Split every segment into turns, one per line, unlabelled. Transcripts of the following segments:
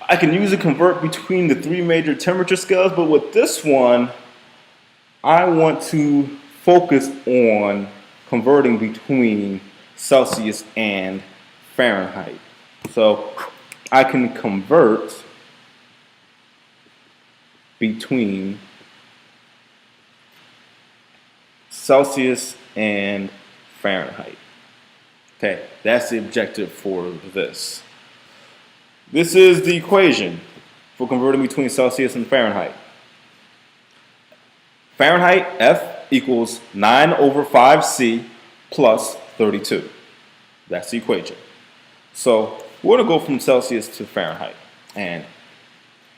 I can usually convert between the three major temperature scales, but with this one, I want to focus on converting between Celsius and Fahrenheit. So I can convert between Celsius and Fahrenheit. Okay, that's the objective for this. This is the equation for converting between Celsius and Fahrenheit. Fahrenheit, F equals 9 over 5C plus 32. That's the equation. So we're going to go from Celsius to Fahrenheit. And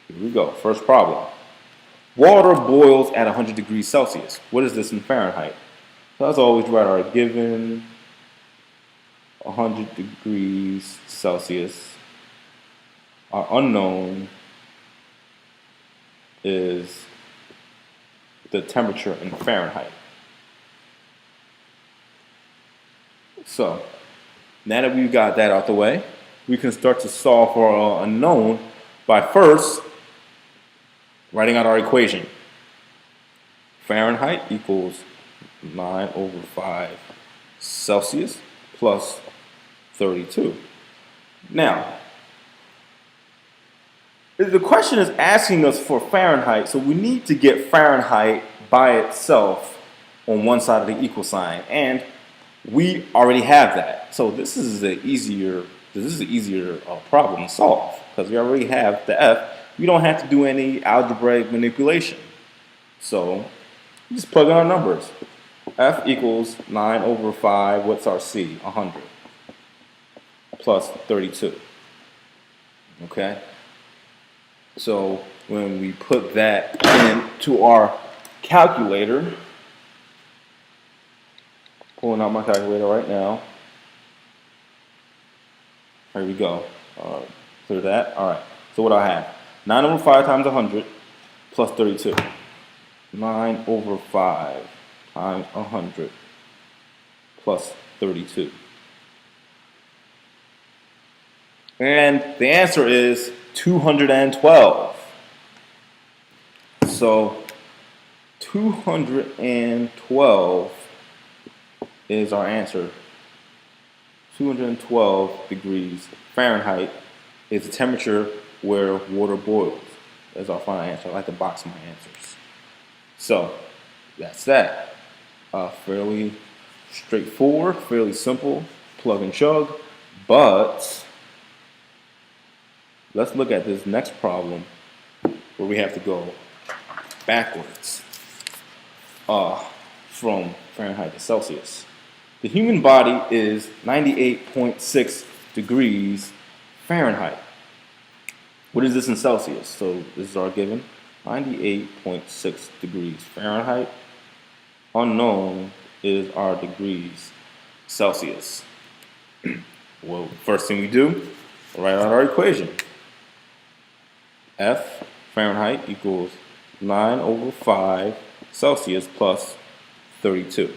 here we go. First problem. Water boils at 100 degrees Celsius. What is this in Fahrenheit? So as always, write our given 100 degrees Celsius. Our unknown is the temperature in Fahrenheit. So now that we've got that out the way, we can start to solve for our unknown by first writing out our equation. Fahrenheit equals 9 over 5 Celsius plus 32. Now, the question is asking us for Fahrenheit, so we need to get Fahrenheit by itself on one side of the equal sign, and we already have that. So this is the easier problem to solve because we already have the F. We don't have to do any algebraic manipulation. So just plug in our numbers. F equals 9 over 5. What's our C? 100 plus 32. Okay. So when we put that into our calculator, pulling out my calculator right now. Here we go. Clear that. All right. So what do I have? 9 over 5 times 100 plus 32. 9 over 5 times 100 plus 32. And the answer is 212. So 212 is our answer. 212 degrees Fahrenheit is the temperature where water boils. That's our final answer. I like to box my answers. So that's that. Fairly straightforward, fairly simple, plug and chug. But let's look at this next problem where we have to go backwards from Fahrenheit to Celsius. The human body is 98.6 degrees Fahrenheit. What is this in Celsius? So this is our given, 98.6 degrees Fahrenheit. Unknown is our degrees Celsius. Well, first thing we do, write out our equation. F Fahrenheit equals 9 over 5 Celsius plus 32.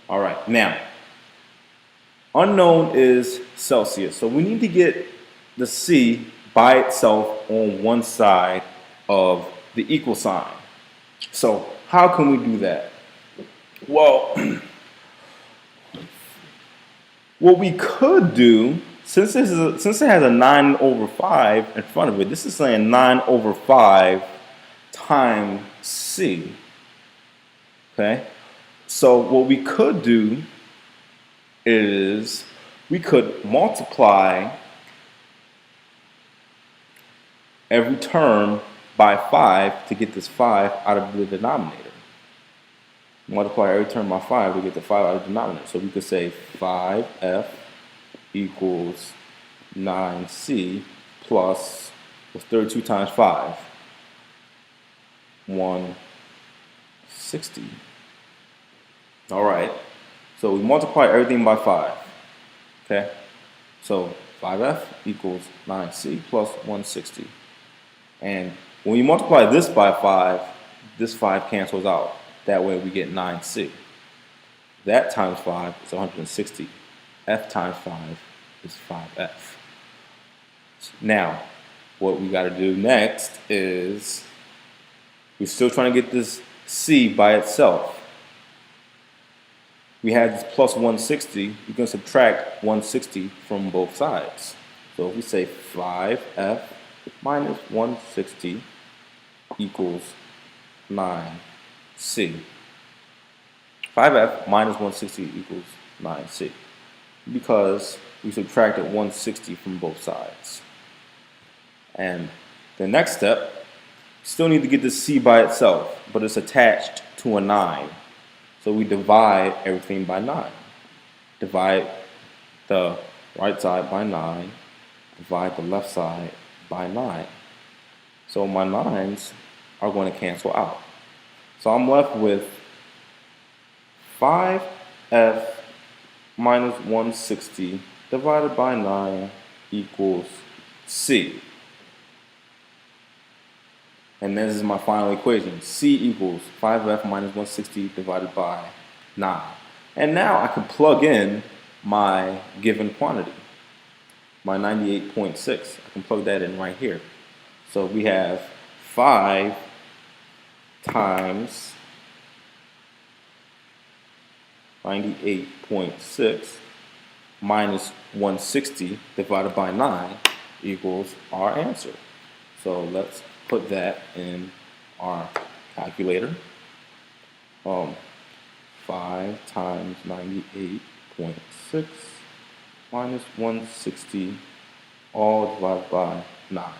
All right, now, unknown is Celsius. So we need to get the C by itself on one side of the equal sign. So how can we do that? Well, what we could do, since it has a 9 over 5 in front of it, this is saying 9 over 5 times C. Okay? So what we could do is we could multiply every term by 5 to get this 5 out of the denominator. Multiply every term by 5 to get the 5 out of the denominator. So we could say 5F equals 9C plus, what's 32 times 5? 160. All right, so we multiply everything by 5, okay? So 5F equals 9C plus 160. And when you multiply this by 5, this 5 cancels out. That way we get 9C. That times 5 is 160. F times 5 is 5F. Now, what we got to do next is we're still trying to get this C by itself. We have this plus 160. You can subtract 160 from both sides. So if we say 5F minus 160 equals 9C. 5F minus 160 equals 9C. Because we subtracted 160 from both sides. And the next step, still need to get the C by itself, but it's attached to a 9. So we divide everything by 9. Divide the right side by 9. Divide the left side by 9. So my 9s are going to cancel out. So I'm left with 5F minus 160 divided by 9 equals C. And this is my final equation. C equals 5F minus 160 divided by 9. And now I can plug in my given quantity, my 98.6. I can plug that in right here. So we have 5 times 98.6 minus 160 divided by 9 equals our answer. So let's put that in our calculator. 5 times 98.6 minus 160 all divided by 9.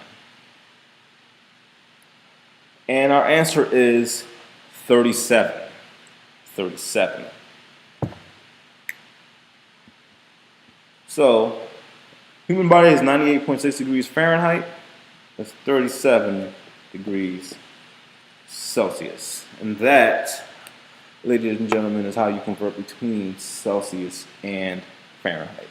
And our answer is 37. 37. So, human body is 98.6 degrees Fahrenheit. That's 37 degrees Celsius. And that, ladies and gentlemen, is how you convert between Celsius and Fahrenheit.